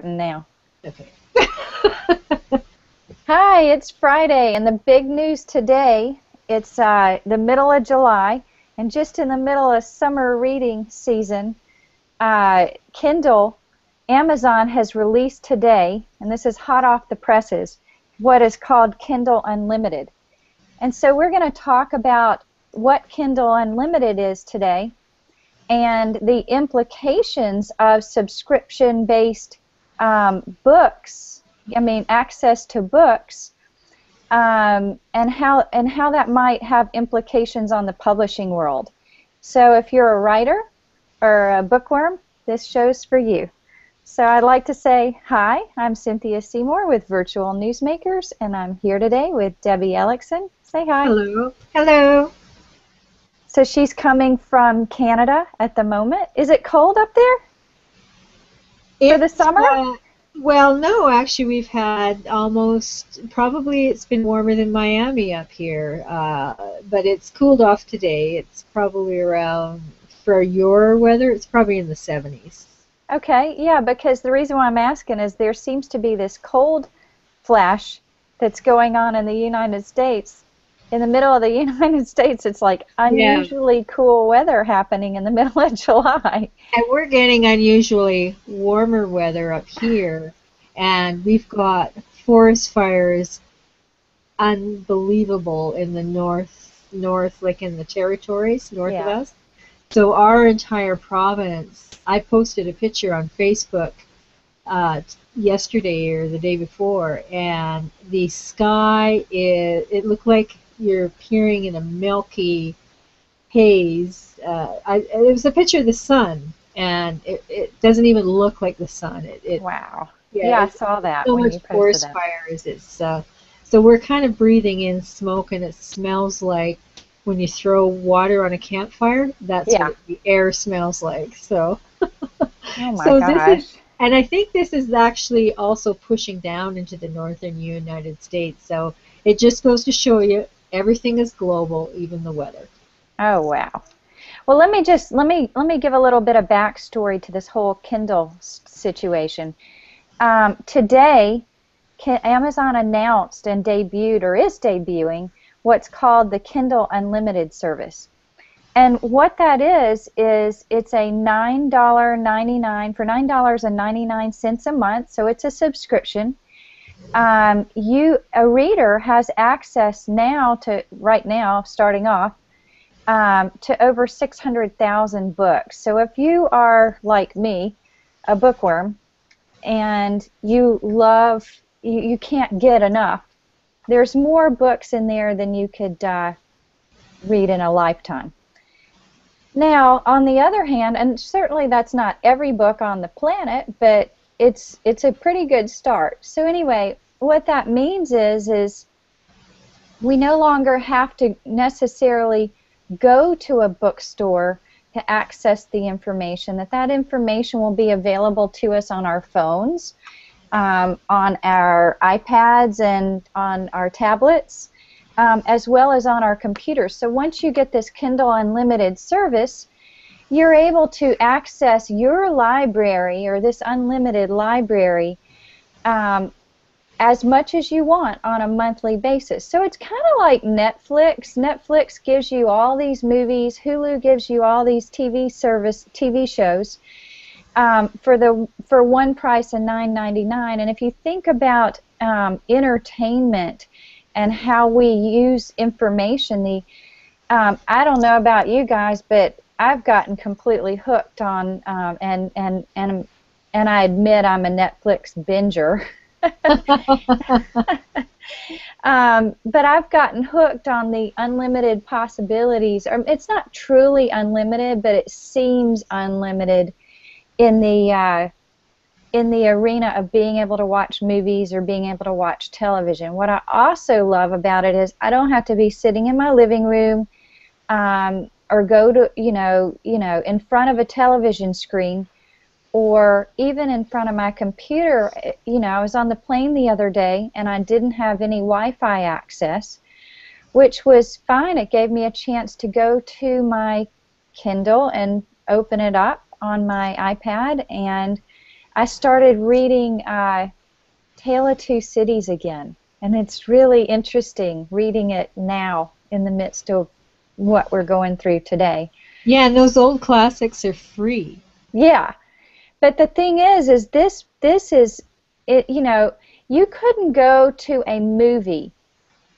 starting now. Okay. Hi, it's Friday, and the big news today, it's the middle of July, and just in the middle of summer reading season, Kindle, Amazon has released today, and this is hot off the presses, what is called Kindle Unlimited. And so we're going to talk about what Kindle Unlimited is today and the implications of subscription-based books, access to books, and how that might have implications on the publishing world. So if you're a writer or a bookworm, this show's for you. So I'd like to say hi, I'm Cynthia Seymour with Virtual Newsmakers, and I'm here today with Debbie Ellickson. Say hi. Hello. Hello. So she's coming from Canada at the moment. Is it cold up there for the summer? Well, no, actually we've had probably it's been warmer than Miami up here, but it's cooled off today. It's probably around, for your weather, it's probably in the 70s. Okay, yeah, because the reason why I'm asking is there seems to be this cold flash that's going on in the United States. In the middle of the United States, it's like unusually cool weather happening in the middle of July. And we're getting unusually warmer weather up here, and we've got forest fires unbelievable in the north, like in the territories north of us. So our entire province, I posted a picture on Facebook yesterday or the day before, and the sky, it looked like you're peering in a milky haze. It was a picture of the sun, and it doesn't even look like the sun. Wow. Yeah, I saw that. So when much you posted forest that. fires. So we're kind of breathing in smoke, and it smells like when you throw water on a campfire. That's what the air smells like. So, oh my gosh. And I think this is actually also pushing down into the northern United States. So it just goes to show you everything is global, even the weather. Oh wow. Well, let me give a little bit of backstory to this whole Kindle situation. Today, Amazon announced and debuted, or is debuting, what's called the Kindle Unlimited service. And what that is it's a $9.99 for $9.99 a month, so it's a subscription. A reader has access right now, starting off, to over 600,000 books. So if you are, like me, a bookworm, and you can't get enough, there's more books in there than you could read in a lifetime. Now, on the other hand, and certainly that's not every book on the planet, but it's a pretty good start. So anyway, what that means is we no longer have to necessarily go to a bookstore to access the information. That information will be available to us on our phones, on our iPads, and on our tablets, as well as on our computers. So once you get this Kindle Unlimited service, you're able to access your library, or this unlimited library, as much as you want on a monthly basis. So it's kind of like Netflix. Netflix gives you all these movies. Hulu gives you all these TV shows for one price of $9.99. And if you think about entertainment and how we use information, I don't know about you guys, but I've gotten completely hooked on, and I admit I'm a Netflix binger. But I've gotten hooked on the unlimited possibilities. It's not truly unlimited, but it seems unlimited in the arena of being able to watch movies or being able to watch television. What I also love about it is I don't have to be sitting in my living room or go to in front of a television screen, or even in front of my computer. I was on the plane the other day and I didn't have any Wi-Fi access, which was fine. It gave me a chance to go to my Kindle and open it up on my iPad, and I started reading Tale of Two Cities again, and it's really interesting reading it now in the midst of what we're going through today. Yeah, and those old classics are free. Yeah, but the thing is this is it. You know, you couldn't go to a movie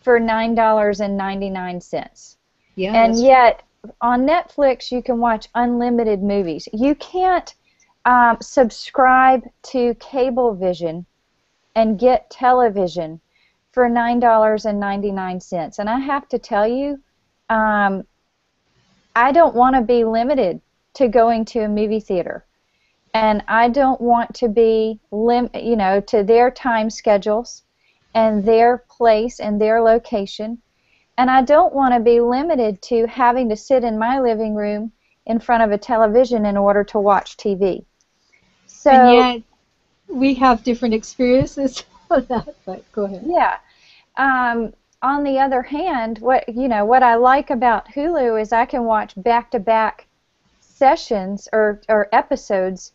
for $9.99, Yeah, and that's true. yet on Netflix you can watch unlimited movies. You can't subscribe to Cablevision and get television for $9.99. And I have to tell you, um, I don't want to be limited to going to a movie theater. And I don't want to be to their time schedules and their place and their location. And I don't want to be limited to having to sit in my living room in front of a television in order to watch TV. And So, yet we have different experiences on that, but go ahead. yeah. On the other hand, what I like about Hulu is I can watch back-to-back sessions or episodes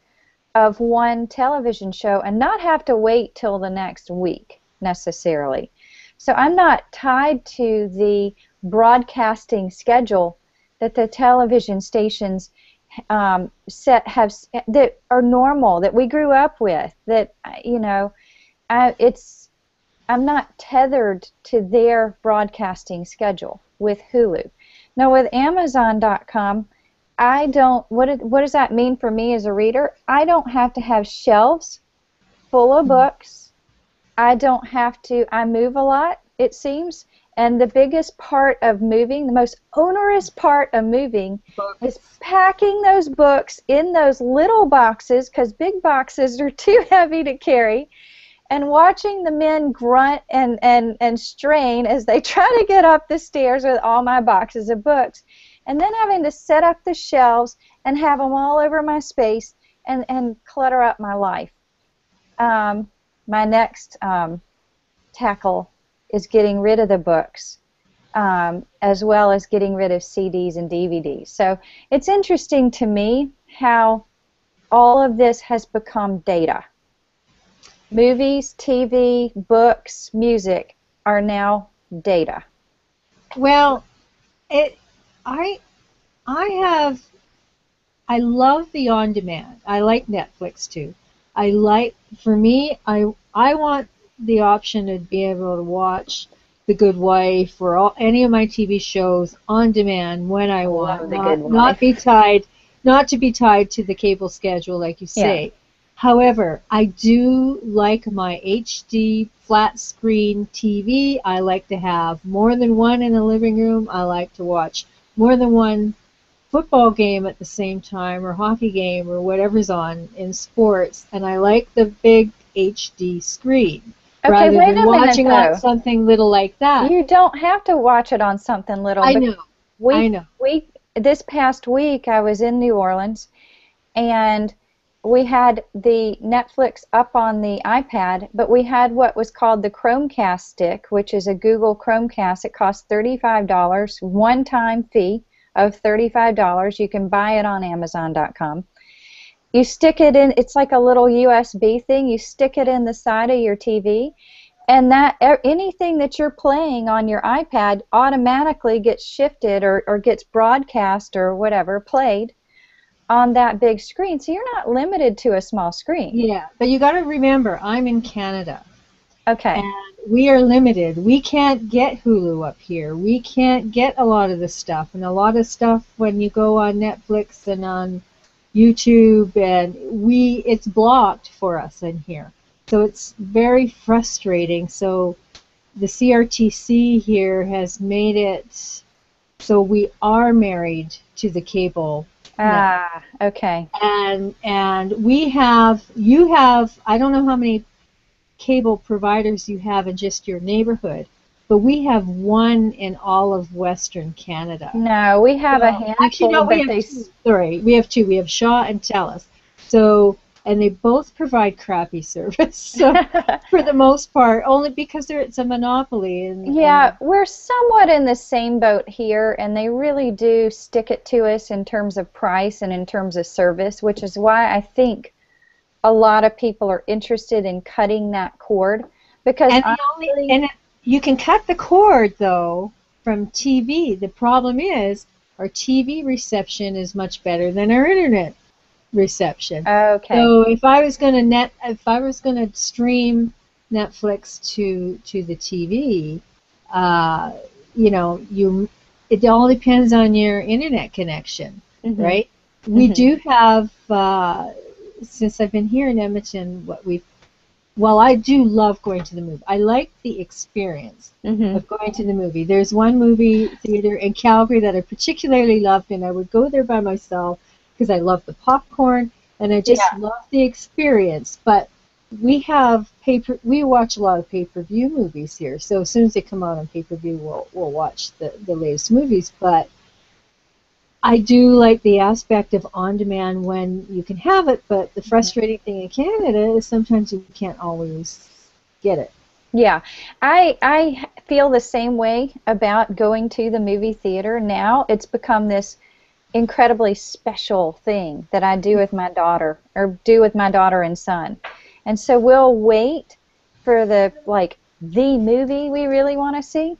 of one television show and not have to wait till the next week necessarily. So I'm not tied to the broadcasting schedule that the television stations that are normal, that we grew up with. That I'm not tethered to their broadcasting schedule with Hulu. Now with Amazon.com, I don't. What does that mean for me as a reader? I don't have to have shelves full of books. I don't have to. I move a lot, it seems, and the biggest part of moving, the most onerous part of moving, is Books. packing those books in those little boxes because big boxes are too heavy to carry, and watching the men grunt and strain as they try to get up the stairs with all my boxes of books, and then having to set up the shelves and have them all over my space and clutter up my life. My next tackle is getting rid of the books, as well as getting rid of CDs and DVDs. So it's interesting to me how all of this has become data. Movies, TV, books, music are now data. Well, it I I have I love the on demand. I like Netflix too. For me, I want the option to be able to watch The Good Wife or any of my TV shows on demand when I I want, love The Good not Wife. to be tied to the cable schedule like you Yeah. say. However, I do like my HD flat screen TV. I like to have more than one in the living room. I like to watch more than one football game at the same time or hockey game or whatever's on in sports, and I like the big HD screen Okay, rather wait than a minute watching on though. something little like that. You don't have to watch it on something little I because know, I we know. we this past week I was in New Orleans and we had the Netflix up on the iPad, but we had what was called the Chromecast stick, which is a Google Chromecast. It costs $35, one-time fee of $35. You can buy it on Amazon.com. You stick it in, it's like a little USB thing. You stick it in the side of your TV, and anything that you're playing on your iPad automatically gets shifted or gets broadcast or whatever, played on that big screen. So you're not limited to a small screen. Yeah, but you got to remember, I'm in Canada, Okay. and we are limited. We can't get Hulu up here. We can't get a lot of the stuff, and a lot of stuff when you go on Netflix and on YouTube, and it's blocked for us in here. So it's very frustrating. So the CRTC here has made it so we are married to the cable network. Ah, okay. And you have I don't know how many cable providers you have in just your neighborhood, but we have one in all of Western Canada. No, we have a So actually, handful, no, we but have two. Sorry, we have two. We have Shaw and Telus. So, and they both provide crappy service. So, for the most part, only because it's a monopoly. Yeah, we're somewhat in the same boat here, and they really do stick it to us in terms of price and in terms of service, which is why I think a lot of people are interested in cutting that cord because And honestly, you can cut the cord though from TV. The problem is our TV reception is much better than our internet reception. okay, So if I was going to stream Netflix to the TV, uh, it all depends on your internet connection, mhm, right? We mhm, do have since I've been here in Edmonton, well, I do love going to the movie. I like the experience mhm, of going to the movie. There's one movie theater in Calgary that I particularly loved, and I would go there by myself because I love the popcorn and I just yeah, love the experience. But we watch a lot of pay-per-view movies here. So as soon as they come out on pay-per-view, we'll watch the latest movies. But I do like the aspect of on demand when you can have it, but the mhm. frustrating thing in Canada is sometimes you can't always get it. Yeah, I feel the same way about going to the movie theater now. It's become this incredibly special thing that I do with my daughter or do with my daughter and son. And so we'll wait for the movie we really want to see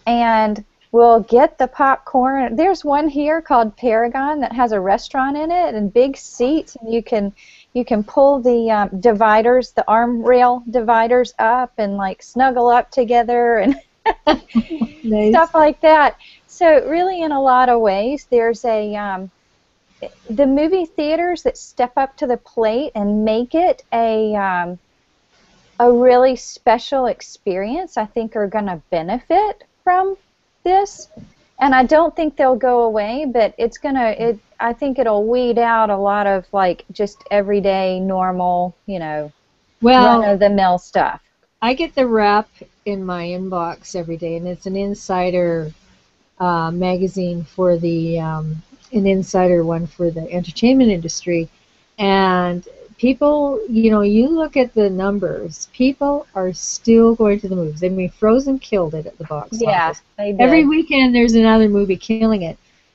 and we'll get the popcorn. There's one here called Paragon that has a restaurant in it and big seats, and you can pull the dividers, the arm rail dividers up, and like snuggle up together and stuff Nice. like that. So really, in a lot of ways, there's the movie theaters that step up to the plate and make it a really special experience, I think are going to benefit from this. And I don't think they'll go away, but I think it'll weed out a lot of like just everyday, normal, run Well, of the mill stuff. I get the wrap in my inbox every day, and it's an insider magazine for an insider one for the entertainment industry. And people, you look at the numbers, people are still going to the movies. I mean, Frozen killed it at the box Yeah, office. they Every did. weekend there's another movie killing it.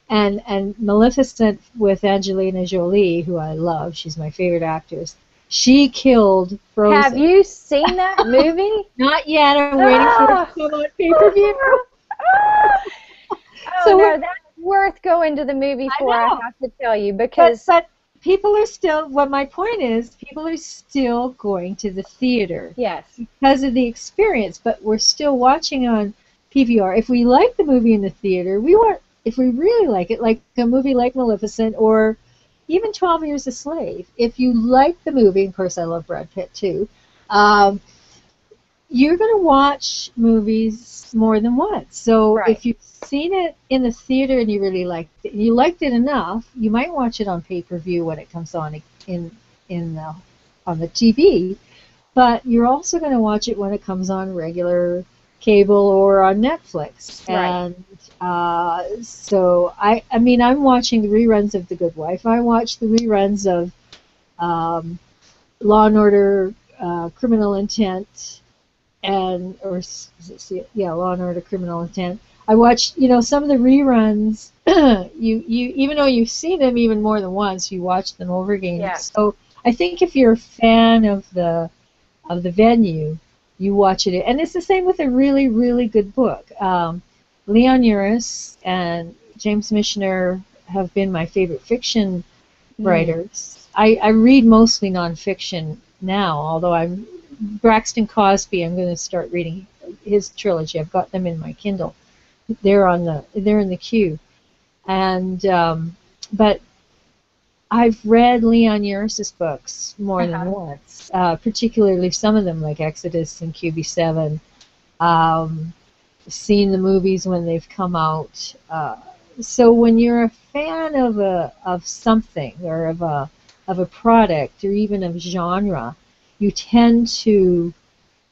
And Maleficent with Angelina Jolie, who I love, she's my favorite actress. She killed Have Frozen. you seen that movie? Not yet. I'm waiting for it to Ah! come on pay-per-view. Ah! Oh So no, that's worth going to the movie I for, I know. have to tell you, But because but people are still. What my point is, people are still going to the theater yes, because of the experience. But we're still watching on PVR. If we like the movie in the theater, we want. If we really like it, like a movie like Maleficent or even 12 Years a Slave. If you like the movie, of course, I love Brad Pitt too. Um, you're going to watch movies more than once. So right. if you've seen it in the theater and you really liked it enough, you might watch it on pay-per-view when it comes on in on the TV. But you're also going to watch it when it comes on regular cable or on Netflix. Right. And so I mean, I'm watching the reruns of The Good Wife. I watch the reruns of um, Law and Order, Criminal Intent, and Law and Order Criminal Intent. I watched, some of the reruns. You even though you've seen them even more than once, you watch them over again. Yes. So I think if you're a fan of the venue, you watch it, and it's the same with a really really good book. Leon Uris and James Michener have been my favorite fiction Mm. writers. I read mostly nonfiction now, although Braxton Cosby. I'm going to start reading his trilogy. I've got them in my Kindle. They're in the queue, and but I've read Leon Uris's books more than Uh-huh. once, particularly some of them like Exodus and QB7. Um, Seen the movies when they've come out. So when you're a fan of something or of a product or even of genre, you tend to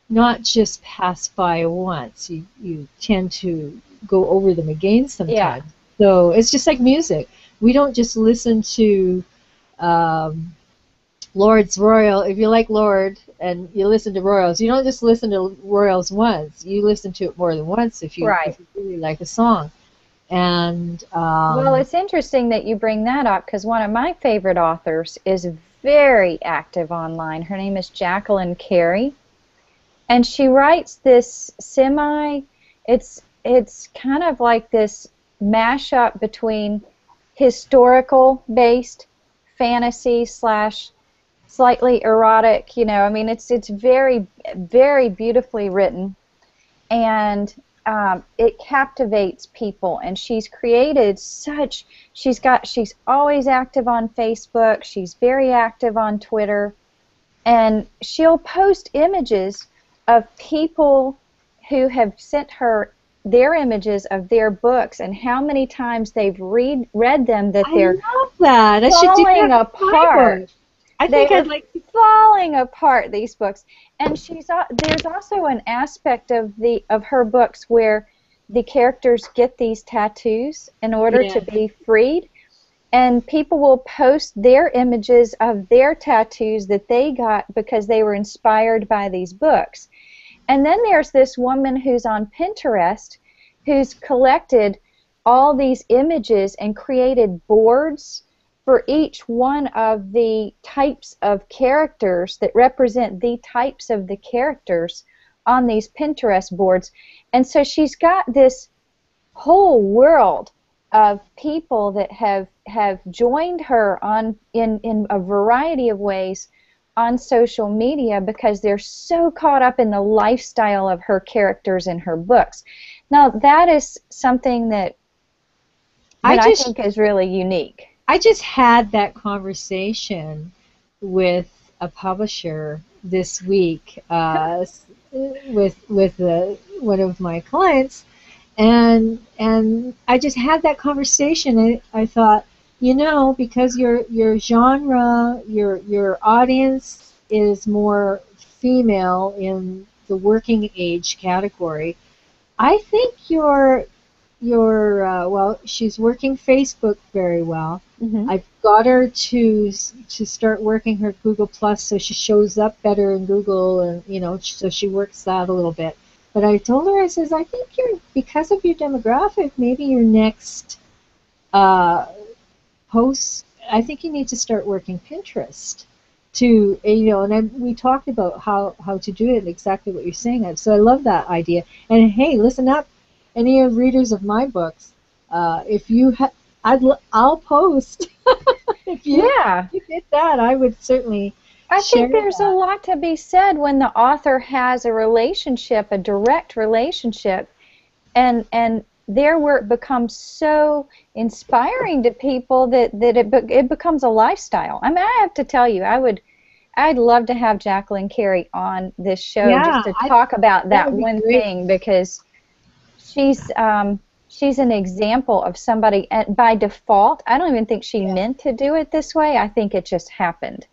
not just pass by once. You tend to go over them again Yeah. sometimes. So it's just like music. We don't just listen to um, Lord's Royal. If you like Lord and you listen to Royals, you don't just listen to Royals once. You listen to it more than once Right. if you really like a song. And Well, it's interesting that you bring that up because one of my favorite authors is very active online. Her name is Jacqueline Carey, and she writes this it's kind of like this mashup between historical based fantasy slash slightly erotic, I mean, it's very, very beautifully written, and it captivates people. And she's created such. She's always active on Facebook. She's very active on Twitter, and she'll post images of people who have sent her their images of their books and how many times they've read them, that I they're love that. I should do falling that with my apart. book. I They think are I'd like. falling apart, these books. And there's also an aspect of her books where the characters get these tattoos in order to Yeah. be freed, and people will post their images of their tattoos that they got because they were inspired by these books. And then there's this woman who's on Pinterest who's collected all these images and created boards for each one of the types of characters that represent the types of the characters on these Pinterest boards. And so she's got this whole world of people that have joined her in a variety of ways on social media because they're so caught up in the lifestyle of her characters in her books. Now, that is something that I I just think is really unique. I just had that conversation with a publisher this week, with one of my clients, and I just had that conversation. I thought, because your genre, your audience is more female in the working age category. I think well, she's working Facebook very well. Mm-hmm. I've got her to start working her Google Plus so she shows up better in Google, and so she works that a little bit. But I told her, I says, I think because of your demographic, maybe your next post, I think you need to start working Pinterest to, we talked about how to do it, exactly what you're saying. So I love that idea. And hey, listen up, any of readers of my books, if you I'll post. if you Yeah. if you did that, I would certainly I share think there's a that. lot to be said when the author has a relationship, a direct relationship, and their work becomes so inspiring to people that it becomes a lifestyle. I mean, I have to tell you, I'd love to have Jacqueline Carey on this show just Yeah, to talk about that that would be one great. thing, because she's an example of somebody, and by default, I don't even think she Yeah. meant to do it this way. I think it just happened.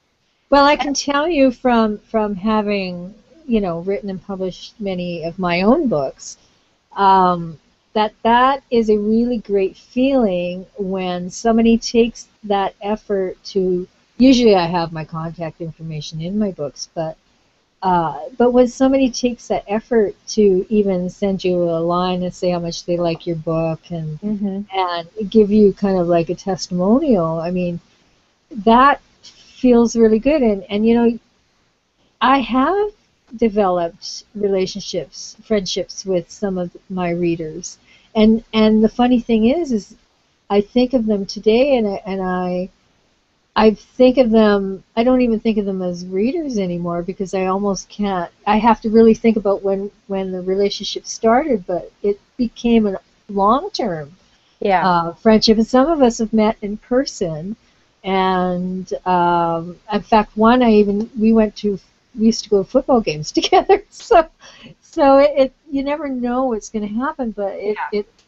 Well, I can tell you from having written and published many of my own books, that is a really great feeling when somebody takes that effort to. Usually, I have my contact information in my books, but when somebody takes that effort to even send you a line and say how much they like your book, and Mm-hmm. and give you kind of like a testimonial, I mean, that feels really good. And I have developed relationships, friendships with some of my readers, and the funny thing is I think of them today, and I think of them. I don't even think of them as readers anymore, because I almost can't. I have to really think about when the relationship started, but it became a long-term Yeah. friendship. And some of us have met in person, and in fact, we used to go to football games together. So you never know what's going to happen, but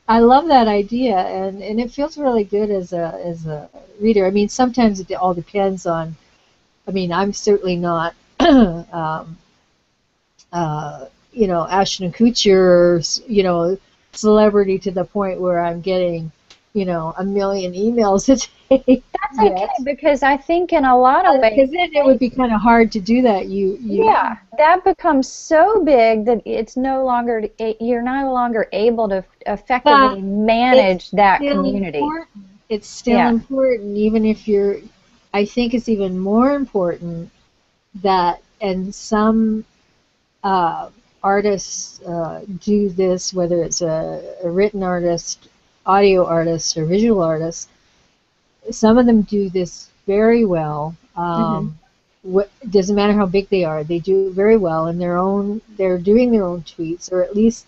I love that idea, and it feels really good as a reader. I mean, sometimes it all depends on. I mean, I'm certainly not, Ashton Kutcher, celebrity to the point where I'm getting, a million emails a day That's okay, yet. because I think in a lot of ways, Because then it would be kind of hard to do that. yeah, that becomes so big that it's no longer, you're no longer able to But effectively it's manage that still community. important. It's still Yeah. important, even if you're. I think it's even more important that, and some uh, artists do this, whether it's a written artist, audio artist, or visual artist. Some of them do this very well. Hmm. Doesn't matter how big they are, they do it very well in their own. They're doing their own tweets, or at least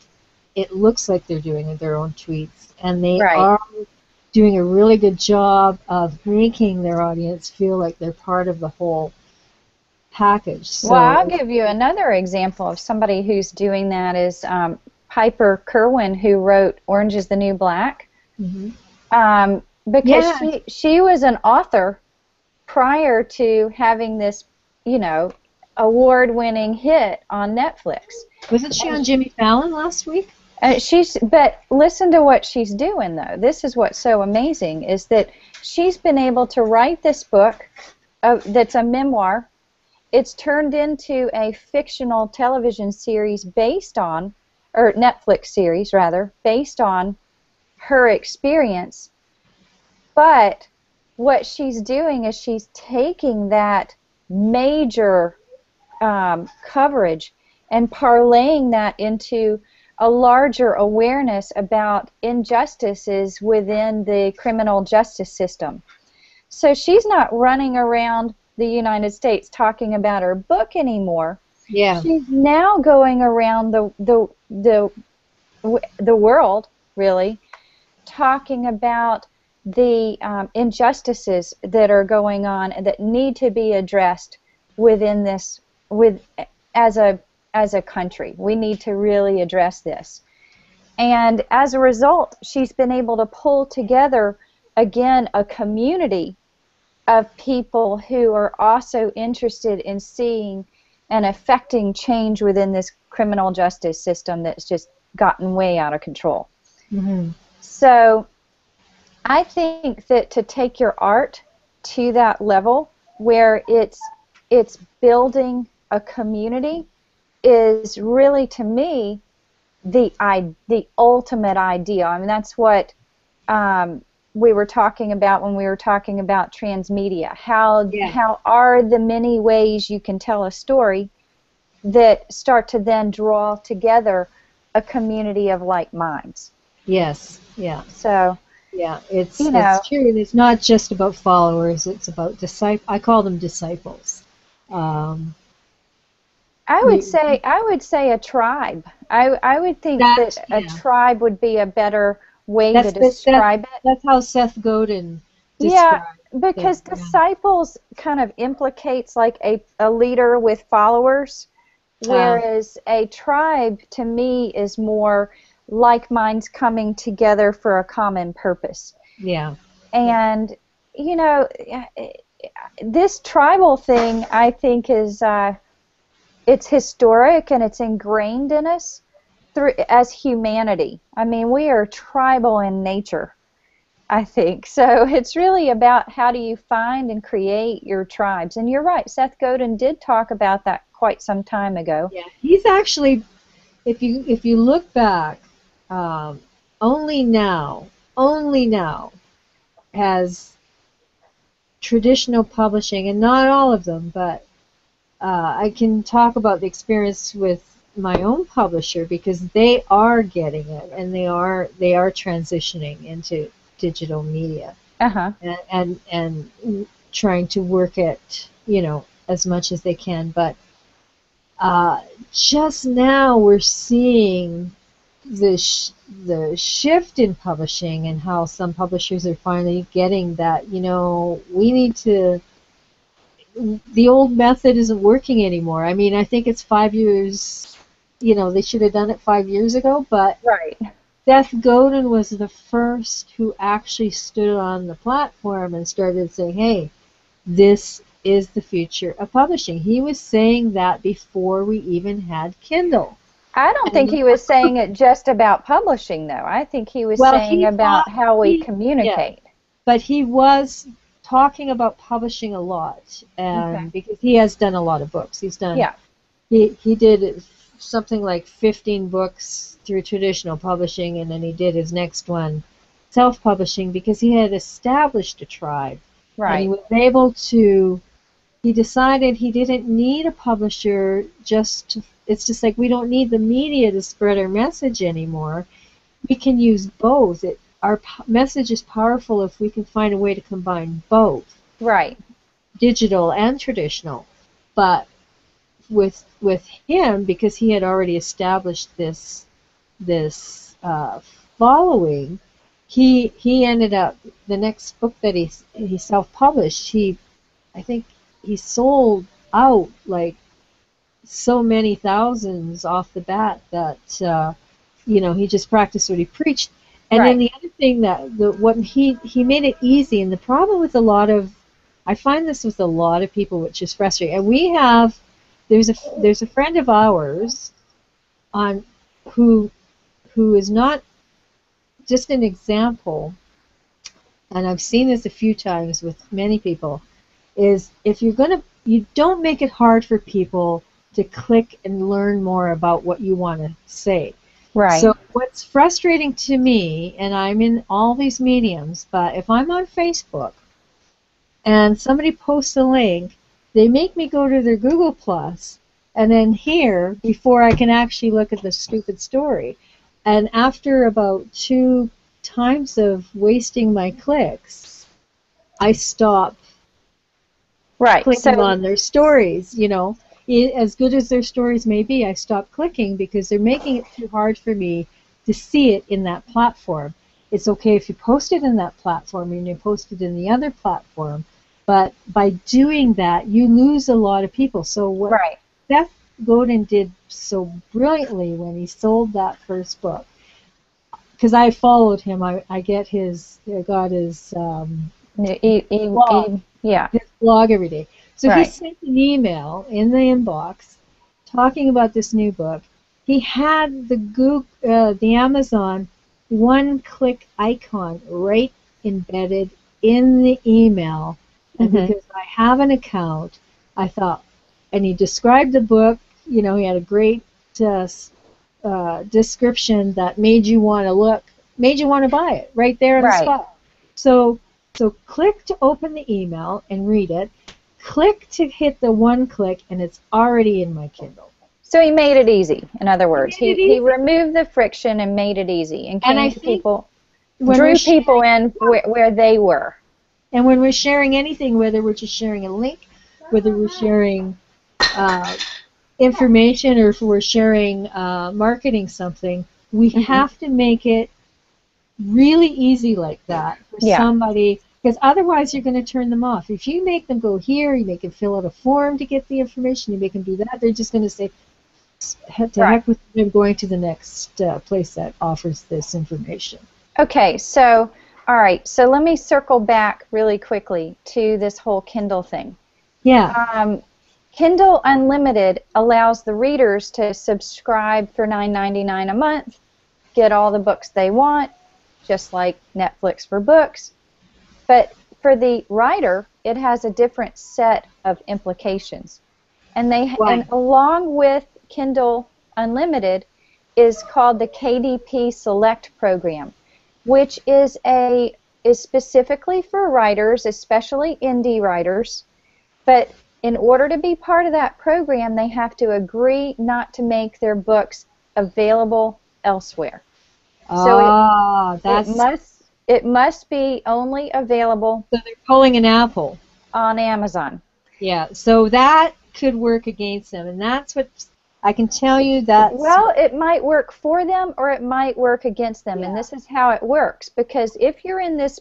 it looks like they're doing their own tweets, and they Right. are doing a really good job of making their audience feel like they're part of the whole package. Well, I'll So, give you another example of somebody who's doing that is Piper Kerwin, who wrote Orange is the New Black, mhm. because Yeah, she was an author prior to having this, you know, award-winning hit on Netflix. wasn't she And on Jimmy Fallon last week? but listen to what she's doing though. This is what's so amazing is that she's been able to write this book that's a memoir. It's turned into a fictional television series based on, or Netflix series rather, based on her experience. But what she's doing is she's taking that major coverage and parlaying that into a larger awareness about injustices within the criminal justice system. So she's not running around the United States talking about her book anymore. Yeah, She's now going around the world, really, talking about the injustices that are going on and that need to be addressed within this with as a country. We need to really address this. And as a result, she's been able to pull together again a community of people who are also interested in seeing and affecting change within this criminal justice system that's just gotten way out of control. hmm So I think that to take your art to that level where it's building a community is really to me the ultimate ideal. I mean that's what we were talking about when we were talking about transmedia. yeah, How are the many ways you can tell a story that start to then draw together a community of like minds. yes, yeah. So, Yeah, you it's know, true, and it's not just about followers. It's about disciple. I call them disciples. Um, you, I would say a tribe. I would think that that a yeah, tribe would be a better way to that's describe it. that's how Seth Godin Yeah, described them. because Yeah, disciples kind of implicates like a leader with followers, uh, whereas a tribe to me is more like minds coming together for a common purpose. yeah, yeah, And, you know, this tribal thing I think is it's historic and it's ingrained in us through as humanity. I mean, we are tribal in nature, I think. So it's really about how do you find and create your tribes. And you're right, Seth Godin did talk about that quite some time ago. yeah. He's actually, if you look back, um, only only now has traditional publishing, and not all of them, but I can talk about the experience with my own publisher because they are getting it and they are transitioning into digital media Uh-huh. and trying to work it, as much as they can. But uh, just now we're seeing the the shift in publishing and how some publishers are finally getting that, we need to the old method isn't working anymore. I mean, I think it's 5 years, they should have done it 5 years ago, but Right. Seth Godin was the first who actually stood on the platform and started saying, hey, this is the future of publishing. He was saying that before we even had Kindle. I don't think And he was saying it just about publishing, though. I think he was well, saying he about thought how we yeah, communicate. but he was talking about publishing a lot, Okay. and because he has done a lot of books, Yeah. he did something like 15 books through traditional publishing, and then he did his next one self-publishing because he had established a tribe. and he Right. was able to. He decided he didn't need a publisher. It's just like we don't need the media to spread our message anymore. We can use both. Our message is powerful if we can find a way to combine both, Right. digital and traditional. But with him, because he had already established this following, he ended up, the next book that he self-published, I think he sold out like so many thousands off the bat that he just practiced what he preached. And then Right. the other thing what he made it easy. And the problem with I find this with a lot of people, which is frustrating. And there's a friend of ours on who is not just an example, and I've seen this a few times with many people, is if you don't make it hard for people to click and learn more about what you want to say. Right. So what's frustrating to me, and I'm in all these mediums, but if I'm on Facebook and somebody posts a link, they make me go to their Google Plus and then here before I can actually look at the stupid story. And after about 2 times of wasting my clicks, I stop Right. clicking So, on their stories. As good as their stories may be, I stop clicking because they're making it too hard for me to see it in that platform. It's okay if you post it in that platform and you post it in the other platform, but by doing that, you lose a lot of people. So what right. Seth Godin did so brilliantly when he sold that first book, because I followed him, I got blog Yeah. his blog every day. So he Right. sent an email in the inbox talking about this new book. He had the Amazon one-click icon right embedded in the email. And Mhm. because I have an account, I thought, and he described the book. He had a great description that made you want to buy it right there on the Right. spot. So click to open the email and read it. Click to hit the one click, and it's already in my Kindle. So he made it easy. In other He words, made it he easy. removed the friction and made it easy and And came I to think people, when we're drew people sharing, in where they were. and when we're sharing anything, whether we're just sharing a link, whether we're sharing uh, information, or if we're sharing marketing something, we Mhm. have to make it really easy like that for Yeah. somebody, because otherwise you're going to turn them off. If you make them go here, you make them fill out a form to get the information, you make them do that, they're just going to say, to Right. heck with them, going to the next place that offers this information. Okay. So, all right. So let me circle back really quickly to this whole Kindle thing. Yeah. Um, Kindle Unlimited allows the readers to subscribe for $9.99 a month, get all the books they want, just like Netflix for books. But for the writer, it has a different set of implications. And Why? along with Kindle Unlimited is called the KDP Select program, which is specifically for writers, especially indie writers. But in order to be part of that program, they have to agree not to make their books available elsewhere. So Ah, it that's, must be only available so they're pulling an apple. on Amazon. Yeah, so that could work against them, and that's what I can tell you. That's Well, it might work for them or it might work against them, and yeah. this is how it works. Because if you're in this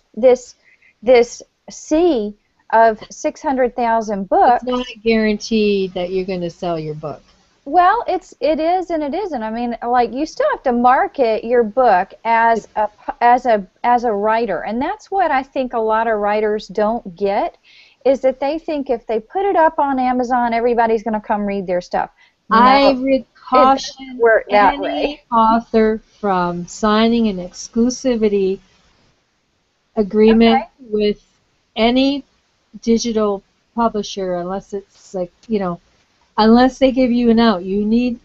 sea of 600,000 It's not books, a guarantee that you're going to sell your book. well, it is and it isn't. I mean, like you still have to market your book as a writer, and that's what I think a lot of writers don't get, is that they think if they put it up on Amazon, everybody's going to come read their stuff. No, I would it doesn't caution work that way. any author from signing an exclusivity agreement Okay. with any digital publisher unless it's like, unless they give you an out. You need,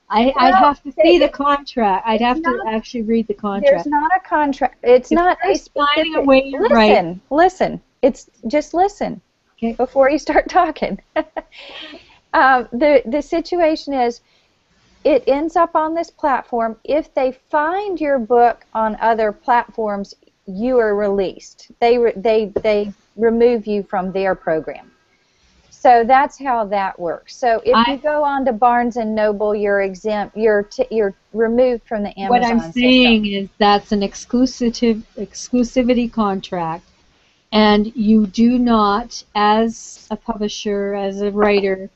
I'd Well, have to see the contract. I'd it's have to not. actually read the There's contract. not a contract. It's If not you're a signing specific. away your right, Listen. It's just listen okay, before you start talking. The situation is, it ends up on this platform. If they find your book on other platforms, you are released. They remove you from their program. So that's how that works. So if you I go on to Barnes and Noble, you're exempt. You're removed from the what I'm Amazon system. saying is that's an exclusivity contract, and you do not, as a publisher, as a writer,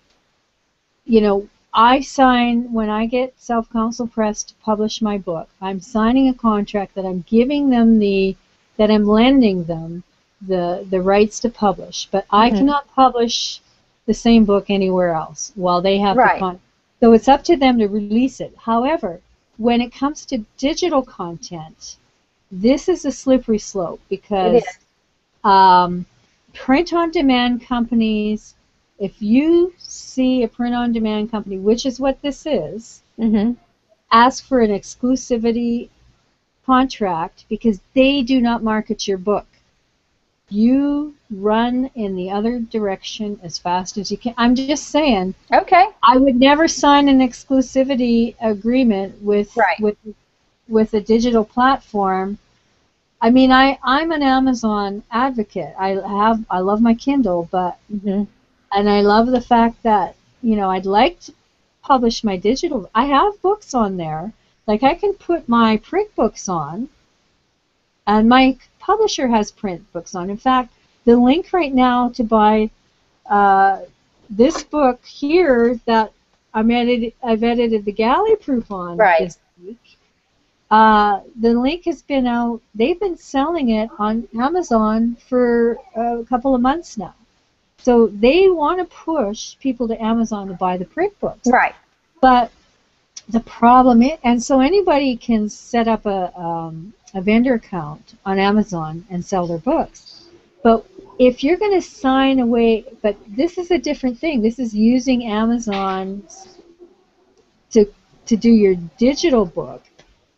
I sign when I get Self-Counsel Press to publish my book. I'm signing a contract that I'm giving them that I'm lending them the rights to publish, but I Hmm. cannot publish the same book anywhere else while they have the Right. con. So it's up to them to release it. However, when it comes to digital content, this is a slippery slope It is. because um, print-on-demand companies, if you see a print-on-demand company, which is what this is, Hmm. ask for an exclusivity contract because they do not market your book. You run in the other direction as fast as you can. I'm just saying, Okay. I would never sign an exclusivity agreement Right. with a digital platform. I mean, I'm an Amazon advocate. I love my Kindle, but Hmm. and I love the fact that I'd like to publish my digital. I have books on there. Like I can put my print books on, and my publisher has print books on. In fact, the link right now to buy uh, this book here that I've edited the galley proof on Right. this week. The link has been out. They've been selling it on Amazon for a couple of months now. So they want to push people to Amazon to buy the print books. Right. But the problem is, and so anybody can set up a vendor account on Amazon and sell their books. But if you're going to sign away, but this is a different thing. This is using Amazon to to do your digital book,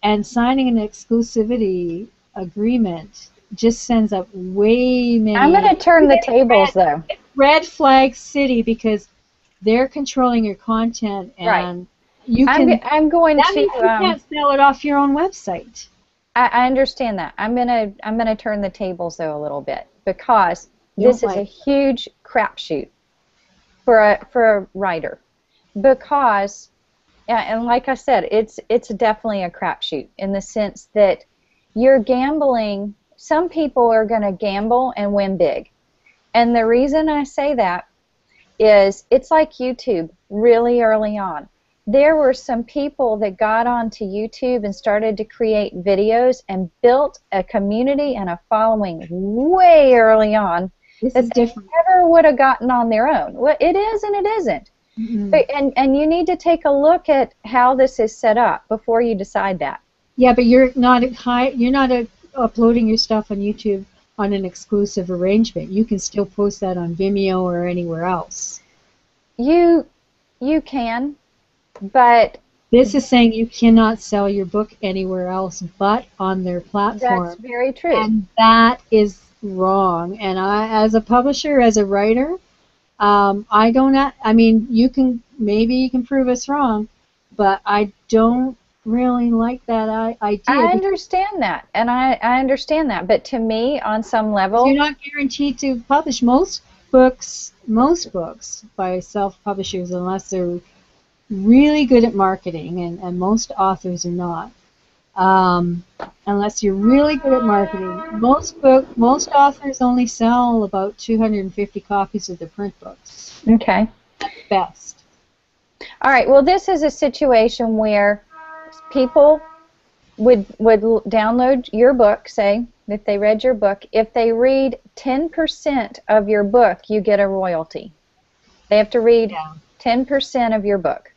and signing an exclusivity agreement just sends up way I'm going many. to turn the tables, though. It's red flag city because they're controlling your content, Right. and you can. I'm going That to. means you can't sell it off your own website. I understand that. I'm gonna turn the tables though a little bit, because Don't this is a like. huge crapshoot for a writer. Because, and like I said, it's definitely a crapshoot in the sense that you're gambling. Some people are going to gamble and win big, and the reason I say that is it's like YouTube really early on. There were some people that got onto YouTube and started to create videos and built a community and a following way early on This that is they different. never would have gotten on their own. Well, it is and it isn't. Mm-mm. And you need to take a look at how this is set up before you decide that. Yeah, but you're not uploading your stuff on YouTube on an exclusive arrangement. You can still post that on Vimeo or anywhere else. You you can, but This is saying you cannot sell your book anywhere else but on their that's platform. very true. And that is wrong. And as a publisher, as a writer, I don't. I mean, maybe you can prove us wrong, but I don't really like that idea I because understand that, and I understand that, but to me, on some you're level, not guaranteed to publish most books by self-publishers unless they're really good at marketing, and most authors are not. Um, Unless you're really good at marketing, most authors only sell about 250 copies of their print books okay. at best. All right, well, this is a situation where people would download your book, say, if they read your book. If they read 10% of your book, you get a royalty. They have to read Yeah, 10% of your book,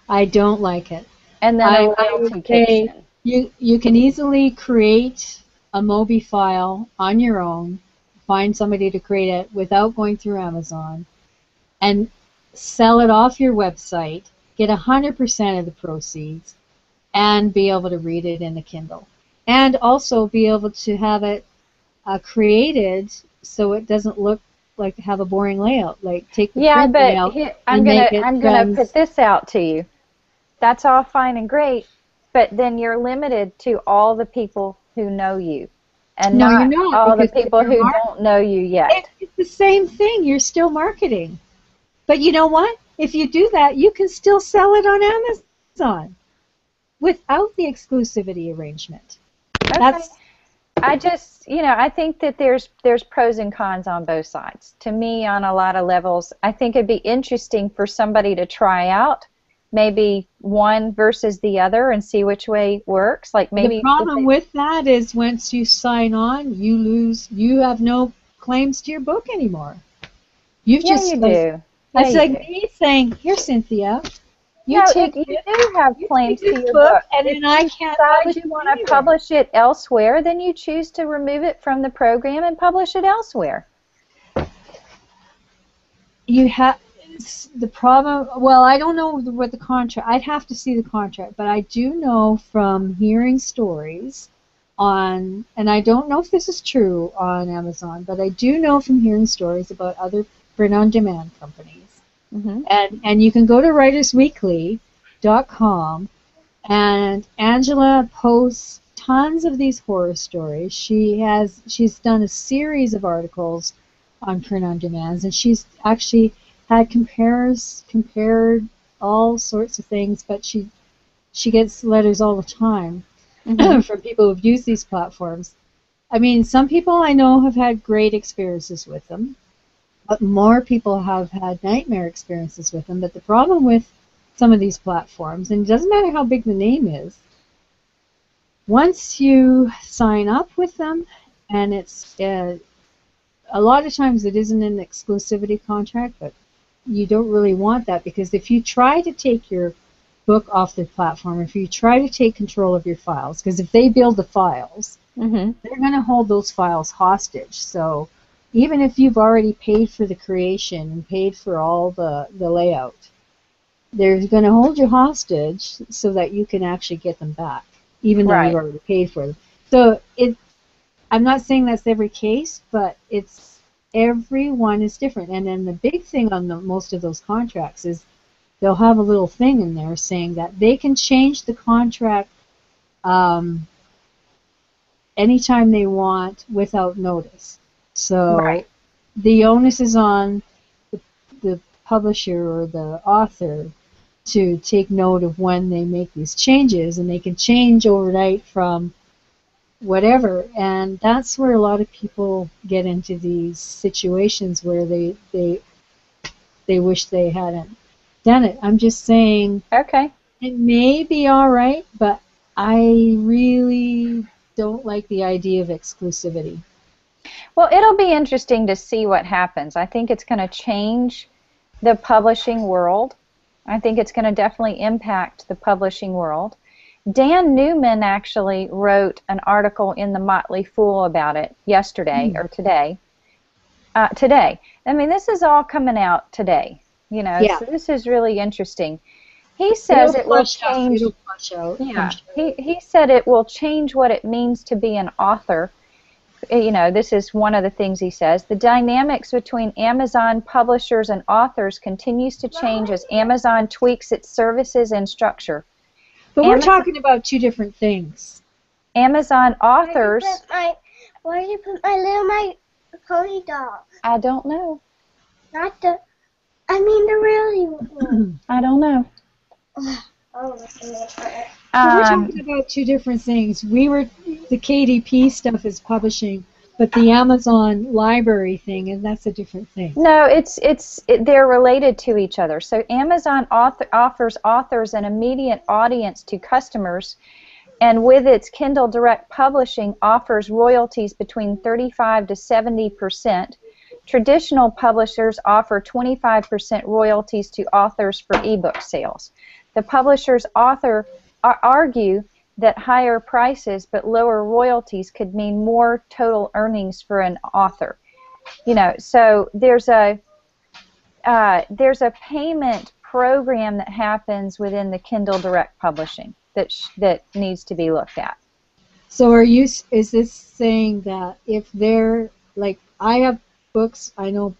I don't like it. and then a I would royalty kicks say in. you can easily create a Mobi file on your own, find somebody to create it without going through Amazon, and sell it off your website. get 100% of the proceeds, and be able to read it in the Kindle. And also be able to have it created so it doesn't look like have a boring layout. Like take the Yeah, print but layout I'm and gonna make it I'm gonna put this out to you. That's all fine and great, but then you're limited to all the people who know you, and No, you're not not, all the because if people you're who don't know you yet. it's the same thing. You're still marketing. But you know what? If you do that, you can still sell it on Amazon without the exclusivity arrangement. Okay. That's I just, I think that there's pros and cons on both sides. To me, on a lot of levels, I think it'd be interesting for somebody to try out maybe one versus the other and see which way works. Like the maybe if problem they, with that is once you sign on, you have no claims to your book anymore. You've yeah, you just do. Yeah, It's you like do. me saying, "Here, Cynthia, you No, take you this, do have you take claims to this your book, book. and If then I you can't decide publish you it want to anywhere." publish it elsewhere, then you choose to remove it from the program and publish it elsewhere. You have the problem. Well, I don't know what the contract. I'd have to see the contract, but I do know from hearing stories on, and I don't know if this is true on Amazon, but I do know from hearing stories about other print-on-demand companies. Hmm. And you can go to writersweekly.com, and Angela posts tons of these horror stories. She's done a series of articles on print on demands, and she's actually had compared all sorts of things, but she gets letters all the time Hmm. from people who've used these platforms. I mean, some people I know have had great experiences with them, but more people have had nightmare experiences with them. But the problem with some of these platforms, and it doesn't matter how big the name is, once you sign up with them, and it's a lot of times it isn't an exclusivity contract, but you don't really want that, because if you try to take your book off the platform, if you try to take control of your files, because if they build the files, Hmm. they're going to hold those files hostage. So even if you've already paid for the creation and paid for all the layout, they're going to hold you hostage so that you can actually get them back, even though you've Right. already paid for them. So I'm not saying that's every case, but every one is different. And then the big thing on most of those contracts is they'll have a little thing in there saying that they can change the contract um, anytime they want without notice. So Right. the onus is on the publisher or the author to take note of when they make these changes, and they can change overnight from whatever. And that's where a lot of people get into these situations where they wish they hadn't done it. I'm just saying Okay. it may be all right, but I really don't like the idea of exclusivity. Well, it'll be interesting to see what happens. I think it's going to change the publishing world. I think it's going to definitely impact the publishing world. Dan Newman actually wrote an article in the Motley Fool about it yesterday Mm. or today. Today. I mean, this is all coming out today. Yeah, So this is really interesting. He it'll says it will flush out. change. It'll flush out, I'm Yeah, sure. he said it will change what it means to be an author. This is one of the things he says. The dynamics between Amazon publishers and authors continues to change as Amazon tweaks its services and structure. But we're Amazon, talking about two different things. Amazon authors, Where did you put my little my pony doll? I don't know. Not the, I mean the really one. I don't know. Oh, my But we're Um, talking about two different things. The KDP stuff is publishing, but the Amazon library thing, and that's a different thing. no, they're related to each other. So Amazon offers authors an immediate audience to customers, and with its Kindle Direct Publishing offers royalties between 35 to 70%. Traditional publishers offer 25% royalties to authors for ebook sales. The publishers argue that higher prices but lower royalties could mean more total earnings for an author. So there's a payment program that happens within the Kindle Direct Publishing that needs to be looked at. So is this saying that if they're, like, I have books, I know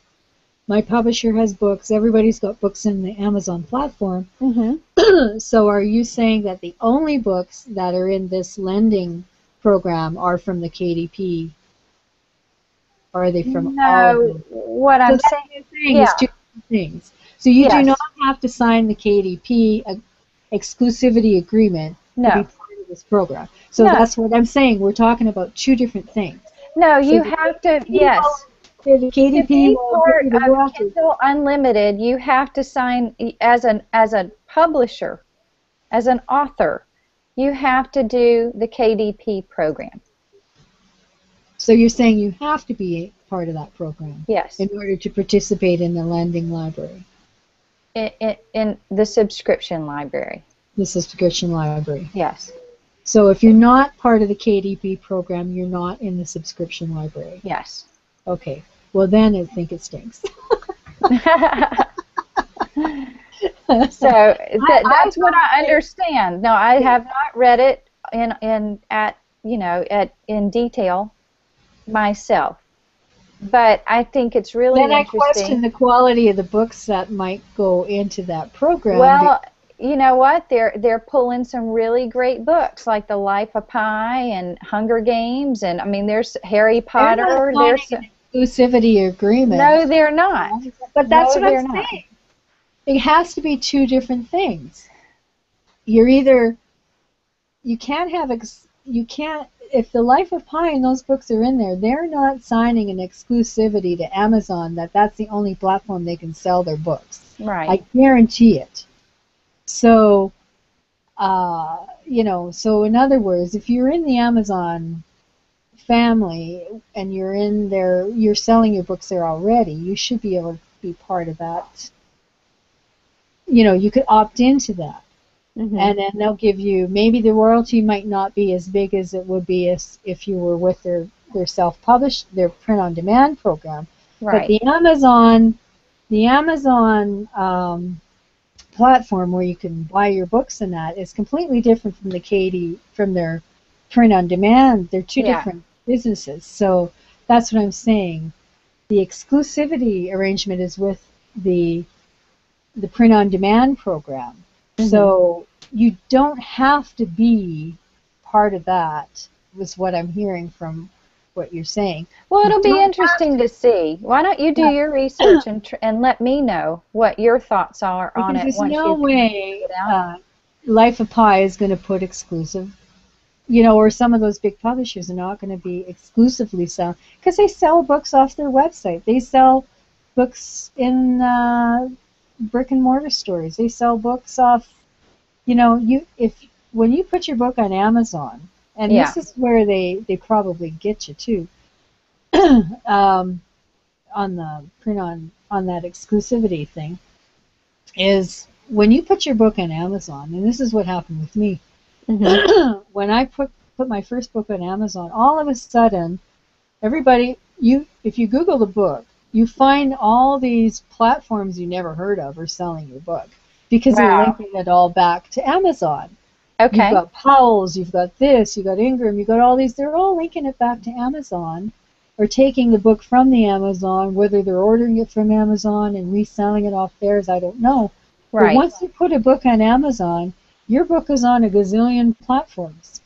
my publisher has books, everybody's got books in the Amazon platform. Mm-hmm. So are you saying that the only books that are in this lending program are from the KDP? Or are they from all of No, them? what So I'm that's saying, what I'm saying is yeah, two different things. So you do yes, not have to sign the KDP exclusivity agreement to be no, part of this program. So no, that's what I'm saying. We're talking about two different things. no, So you the have to, KDP yes. the To KDP be will part agree to of go after. Kindle Unlimited, you have to sign as a publisher, as an author. You have to do the KDP program. So you're saying you have to be part of that program Yes, in order to participate in the lending library, in the subscription library. the subscription library. Yes, So if you're not part of the KDP program, you're not in the subscription library. yes. Okay. Well, then I think it stinks. So I that's what I understand. No, I have not read it in detail myself, but I think it's really then I question interesting. the quality of the books that might go into that program. Well, you know what? They're pulling some really great books like The Life of Pi and Hunger Games, and I mean there's Harry They're not Potter. signing an exclusivity agreement. No, they're not. But that's No, what I'm they're not. saying. It has to be two different things. You're either you can't have you can't if the Life of Pi and those books are in there, they're not signing an exclusivity to Amazon that's the only platform they can sell their books. Right. I guarantee it. So, so in other words, if you're in the Amazon family and you're in there, you're selling your books there already, you should be able to be part of that. You could opt into that. Mm-hmm. And then they'll give you, maybe the royalty might not be as big as it would be if you were with their self-published, their print-on-demand program. Right. But the Amazon platform where you can buy your books and that is completely different from their print-on-demand. They're two different businesses. So that's what I'm saying. The exclusivity arrangement is with the print-on-demand program. Mm-hmm. So you don't have to be part of that, was what I'm hearing from what you're saying. Well, it'll be interesting to see. Why don't you do your research and let me know what your thoughts are on it. Because there's no way Life of Pi is going to put exclusive, or some of those big publishers are not going to be exclusively selling, because they sell books off their website. They sell books in brick and mortar stores. They sell books off, when you put your book on Amazon, and this is where they probably get you too, on the print on that exclusivity thing, is when you put your book on Amazon, and this is what happened with me. Mm-hmm. When I put my first book on Amazon, all of a sudden, everybody, if you Google the book, you find all these platforms you never heard of are selling your book, because they're linking it all back to Amazon. Okay. You've got Powell's, you've got this, you've got Ingram, you've got all these. They're all linking it back to Amazon, or taking the book from the Amazon, whether they're ordering it from Amazon and reselling it off theirs, I don't know. Right. But once you put a book on Amazon, your book is on a gazillion platforms.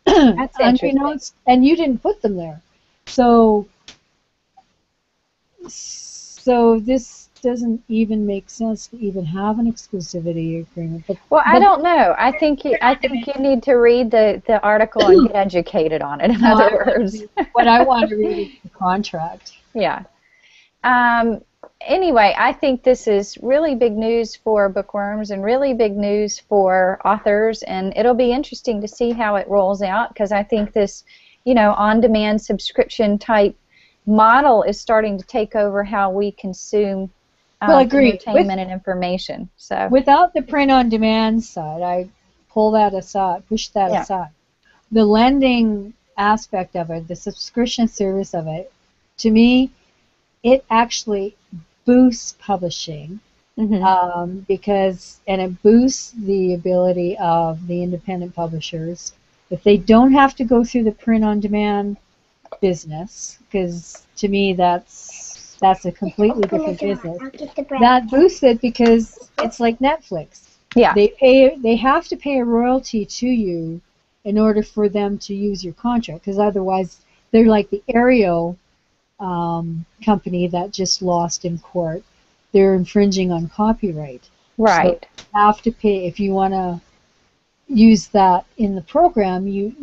That's interesting. And you didn't put them there. So this doesn't even make sense to even have an exclusivity agreement. But I don't know. I think you need to read the article and get educated on it. In other words, what I want to read is the contract. Yeah. Anyway, I think this is really big news for bookworms and really big news for authors, and it'll be interesting to see how it rolls out, because I think this, on-demand subscription type model is starting to take over how we consume entertainment and information. So without the print-on-demand side, I push that aside. The lending aspect of it, the subscription service of it, to me, it actually boosts publishing Mhm. because and it boosts the ability of the independent publishers if they don't have to go through the print-on-demand business, because to me that's a completely Open the different door. business. I'll get the bread. That boosts it because it's like Netflix. Yeah. They have to pay a royalty to you in order for them to use your contract, because otherwise they're like the Aereo company that just lost in court. They're infringing on copyright. So Right. you have to pay if you want to use that in the program. You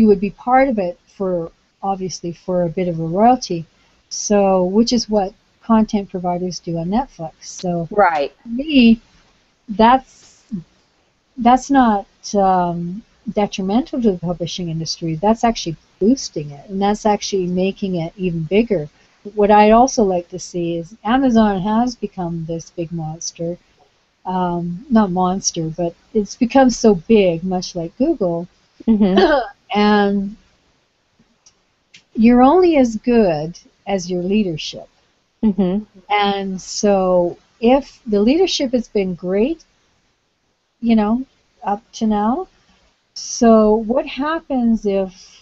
would be part of it for obviously for a bit of a royalty. So which is what content providers do on Netflix. So Right. for me, that's that's not detrimental to the publishing industry. That's actually boosting it, and that's actually making it even bigger. What I'd also like to see is Amazon has become this big monster. Not monster, but it's become so big, much like Google. Mhm. And you're only as good as your leadership. Mhm. And so if the leadership has been great, you know, up to now, so what happens if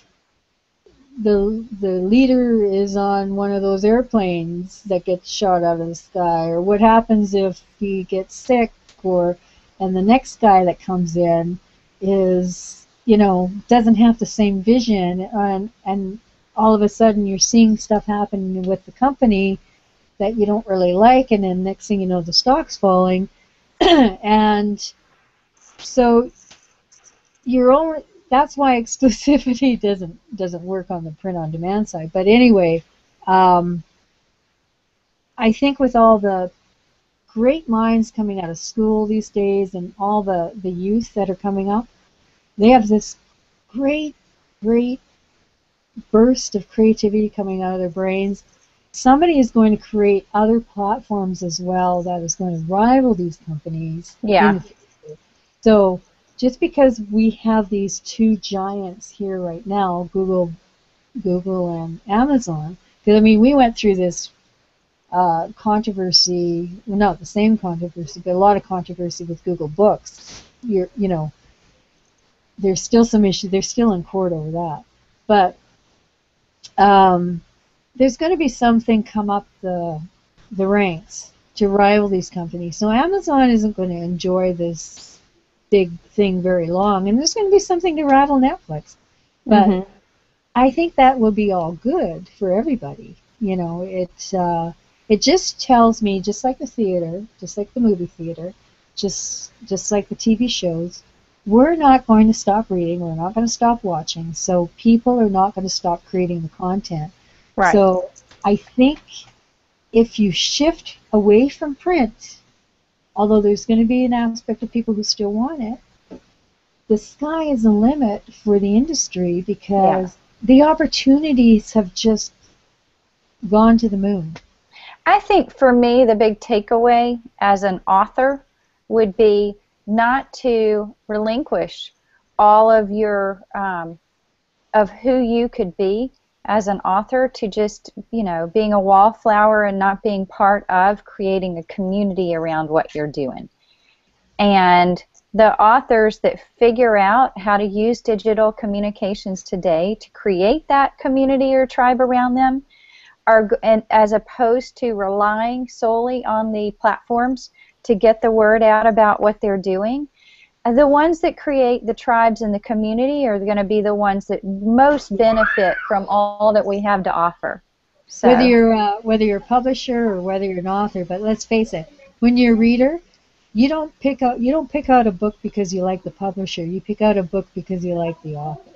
the leader is on one of those airplanes that gets shot out of the sky, or what happens if he gets sick, or and the next guy that comes in is doesn't have the same vision, and all of a sudden you're seeing stuff happen with the company that you don't really like, and then next thing you know the stock's falling. And so you're only that's why exclusivity doesn't work on the print on demand side. But anyway, um, I think with all the great minds coming out of school these days and all the youth that are coming up, they have this great great burst of creativity coming out of their brains. Somebody is going to create other platforms as well that is going to rival these companies in Yeah. the future. So just because we have these two giants here right now, Google and Amazon, because I mean we went through this controversy, well, not the same controversy, but a lot of controversy with Google Books. There's still some issue. They're still in court over that, but um, there's going to be something come up the ranks to rival these companies. So Amazon isn't going to enjoy this big thing very long, and there's going to be something to rival Netflix. But Mhm. I think that will be all good for everybody. It just tells me, just like the theater, just like the movie theater, just like the TV shows, we're not going to stop reading, we're not going to stop watching, so people are not going to stop creating the content. Right. So I think if you shift away from print, although there's going to be an aspect of people who still want it, the sky is the limit for the industry Yeah. because the opportunities have just gone to the moon. I think for me, the big takeaway as an author would be not to relinquish all of your of who you could be as an author to just, being a wallflower and not being part of creating a community around what you're doing. And the authors that figure out how to use digital communications today to create that community or tribe around them and as opposed to relying solely on the platforms to get the word out about what they're doing, the ones that create the tribes and the community are going to be the ones that most benefit from all that we have to offer. Whether So, you're a publisher or whether you're an author, but let's face it, when you're a reader, you don't pick out a book because you like the publisher. You pick out a book because you like the author.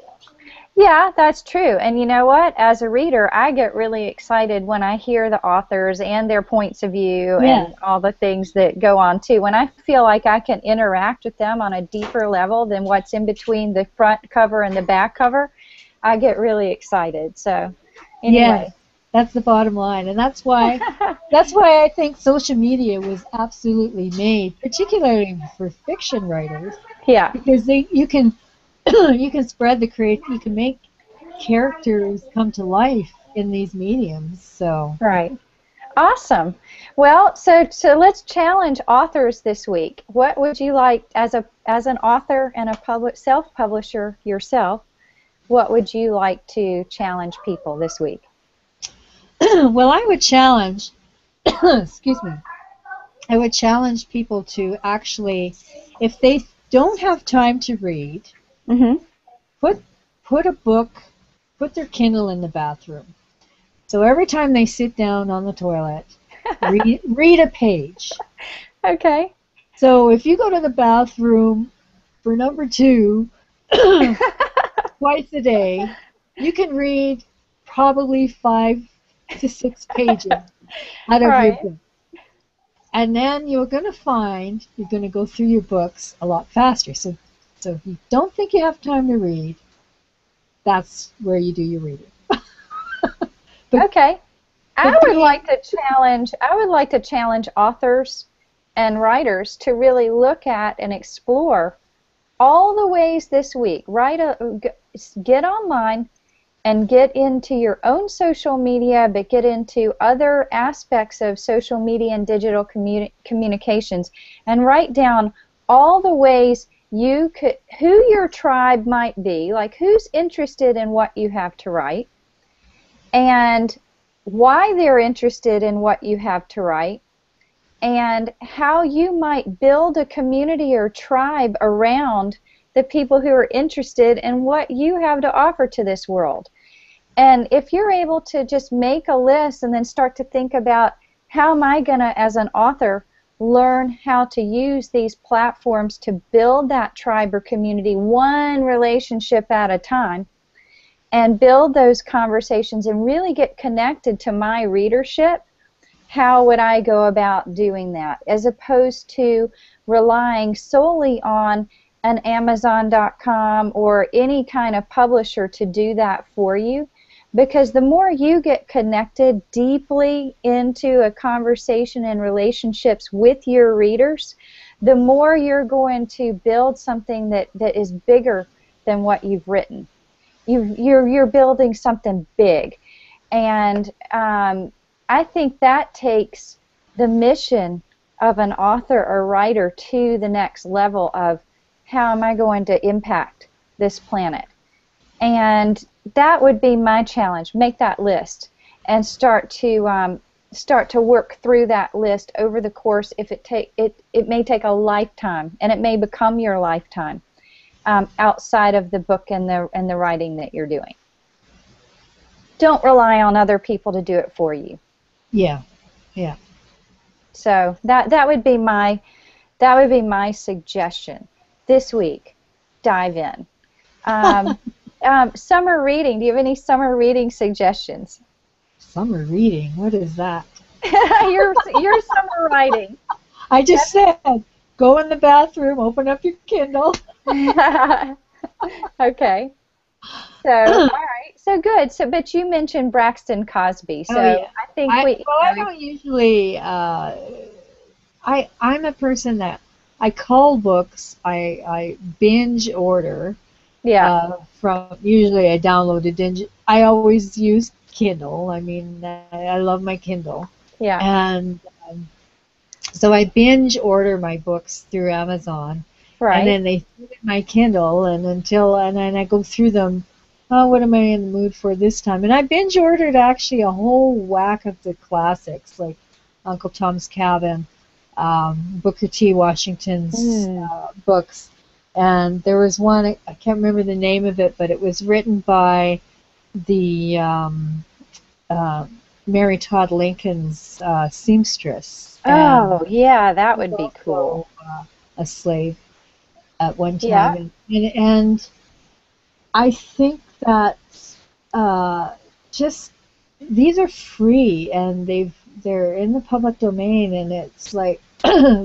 yeah, that's true. And you know what? As a reader, I get really excited when I hear the authors and their points of view Yeah, and all the things that go on too. When I feel like I can interact with them on a deeper level than what's in between the front cover and the back cover, I get really excited. So, yeah, anyway. that's the bottom line, and that's why I think social media was absolutely made, particularly for fiction writers, Yeah. because you can you can spread you can make characters come to life in these mediums. So Right. Awesome. Well, so let's challenge authors this week. What would you like, as an author and a self-publisher yourself, what would you like to challenge people this week? Well, I would challenge, excuse me, I would challenge people to actually, if they don't have time to read, Mm-hmm. put a book, put their Kindle in the bathroom. So every time they sit down on the toilet, read a page. Okay. So if you go to the bathroom for number 2 twice a day, you can read probably 5 to 6 pages out of your Right. book. And then you're going to find you're going to go through your books a lot faster. So if you don't think you have time to read, that's where you do your reading. Okay. I But would like to challenge authors and writers to really look at and explore all the ways this week. Get online and get into your own social media, but get into other aspects of social media and digital communications, and write down all the ways who your tribe might be, like who's interested in what you have to write, and why they're interested in what you have to write, and how you might build a community or tribe around the people who are interested in what you have to offer to this world. And if you're able to just make a list and then start to think about, how am I going to, as an author, learn how to use these platforms to build that tribe or community one relationship at a time, and build those conversations and really get connected to my readership, how would I go about doing that, as opposed to relying solely on an Amazon.com or any kind of publisher to do that for you? Because the more you get connected deeply into a conversation and relationships with your readers, the more you're going to build something that is bigger than what you've written. You're building something big, and I think that takes the mission of an author or writer to the next level of, how am I going to impact this planet? And that would be my challenge. Make that list and start to work through that list over the course. If it may take a lifetime, and it may become your lifetime. Outside of the book and the writing that you're doing. Don't rely on other people to do it for you. Yeah. So that would be my suggestion this week. Dive in. Summer reading. Do you have any summer reading suggestions? Summer reading. What is that? your summer writing. I just said, go in the bathroom, open up your Kindle. Okay. So, all right. So good. So, but you mentioned Braxton Cosby. So Yeah. I think I don't usually. I'm a person that I call books. I binge order. Yeah. From usually I downloaded. I always use Kindle. I mean, I love my Kindle. Yeah. And so I binge order my books through Amazon. Right. And then they sit in my Kindle, and then I go through them. Oh, what am I in the mood for this time? And I binge ordered actually a whole whack of the classics, like Uncle Tom's Cabin, Booker T. Washington's books. And there was one, I can't remember the name of it, but it was written by the Mary Todd Lincoln's seamstress. Oh, yeah, that would be cool. A slave at one time. Yeah. And I think that just these are free, and they're in the public domain, and it's like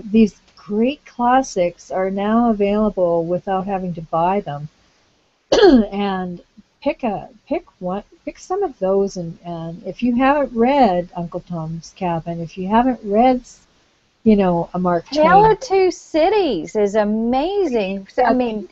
these great classics are now available without having to buy them. And pick some of those, and if you haven't read Uncle Tom's Cabin, if you haven't read a Mark Twain. Tale of Two Cities is amazing. So, I mean,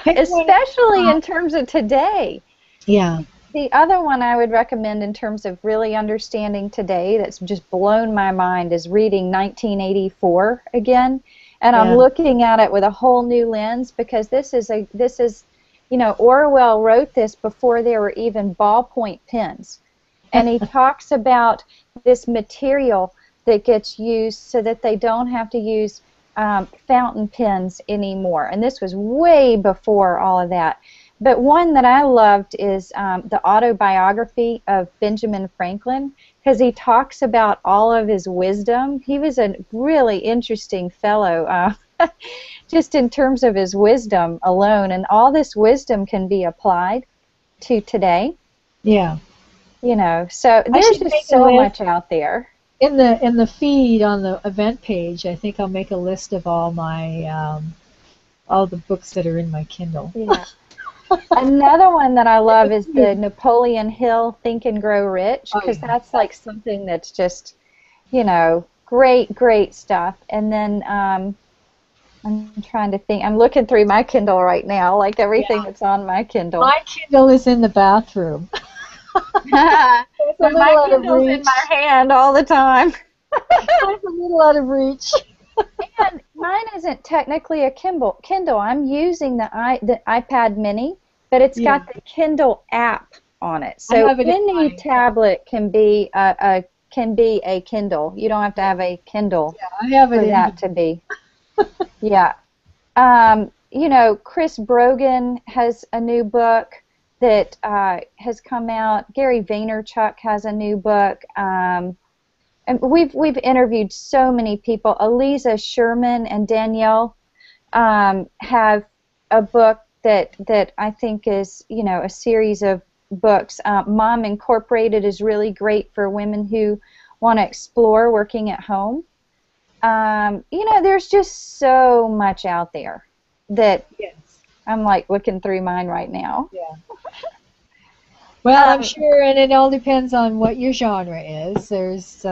especially in terms of today. Yeah. The other one I would recommend in terms of really understanding today that's just blown my mind is reading 1984 again. And I'm Yeah. looking at it with a whole new lens because Orwell wrote this before there were even ballpoint pens. And he talks about this material that gets used so that they don't have to use fountain pens anymore. And this was way before all of that. But one that I loved is the autobiography of Benjamin Franklin, because he talks about all of his wisdom. He was a really interesting fellow, just in terms of his wisdom alone. And all this wisdom can be applied to today. Yeah. So there's should make just a so list. much out there. In the feed on the event page, I think I'll make a list of all my all the books that are in my Kindle. Yeah. Another one that I love is the Napoleon Hill Think and Grow Rich, because that's like something that's just, great stuff. And then I'm trying to think. I'm looking through my Kindle right now, like everything that's on my Kindle. My Kindle is in the bathroom. It's a little my out of Kindle's reach. in my hand all the time. It's a little out of reach. And mine isn't technically a Kindle. I'm using the iPad Mini, but it's got the Kindle app on it. So any tablet can be a Kindle. You don't have to have a Kindle I have it for that to be. Yeah. Chris Brogan has a new book that has come out. Gary Vaynerchuk has a new book. And we've interviewed so many people. Eliza Sherman and Danielle have a book that I think is a series of books. Mom Incorporated is really great for women who want to explore working at home. There's just so much out there that I'm like looking through mine right now. Yeah. Well, I'm sure, and it all depends on what your genre is. There's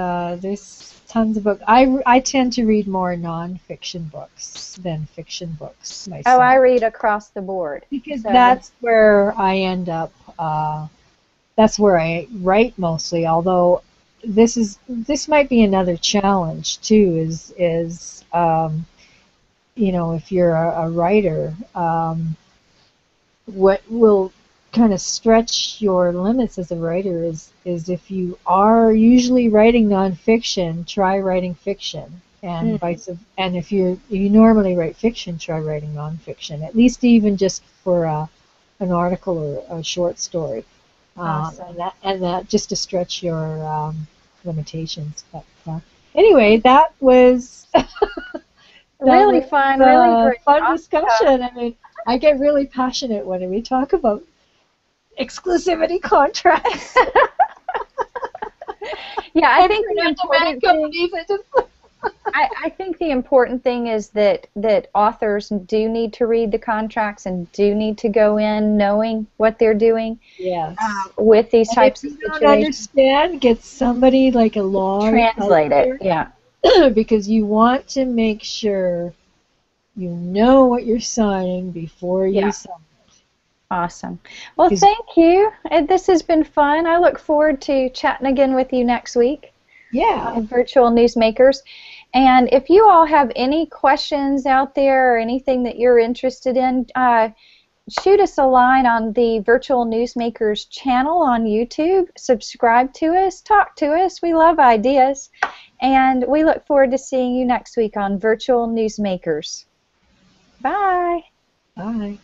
tons of books. I tend to read more nonfiction books than fiction books myself. Oh, I read across the board. Because that's where I end up. That's where I write mostly. Although this might be another challenge too. Is if you're a writer, what will kind of stretch your limits as a writer is if you are usually writing nonfiction, try writing fiction, and and if you normally write fiction, try writing nonfiction, at least even just for an article or a short story. Awesome. and that just to stretch your limitations. But anyway, that was really fun, really great, fun discussion. I mean, I get really passionate when we talk about exclusivity contracts. Yeah, I think the important thing, I think the important thing is that authors do need to read the contracts and do need to go in knowing what they're doing. Yes. With these types of situations. If you don't understand, get somebody like a law translate it. Yeah. Because you want to make sure you know what you're signing before you sign. Awesome. Well, thank you. This has been fun. I look forward to chatting again with you next week. Yeah. On Virtual Newsmakers. And if you all have any questions out there or anything that you're interested in, shoot us a line on the Virtual Newsmakers channel on YouTube. Subscribe to us. Talk to us. We love ideas. And we look forward to seeing you next week on Virtual Newsmakers. Bye. Bye.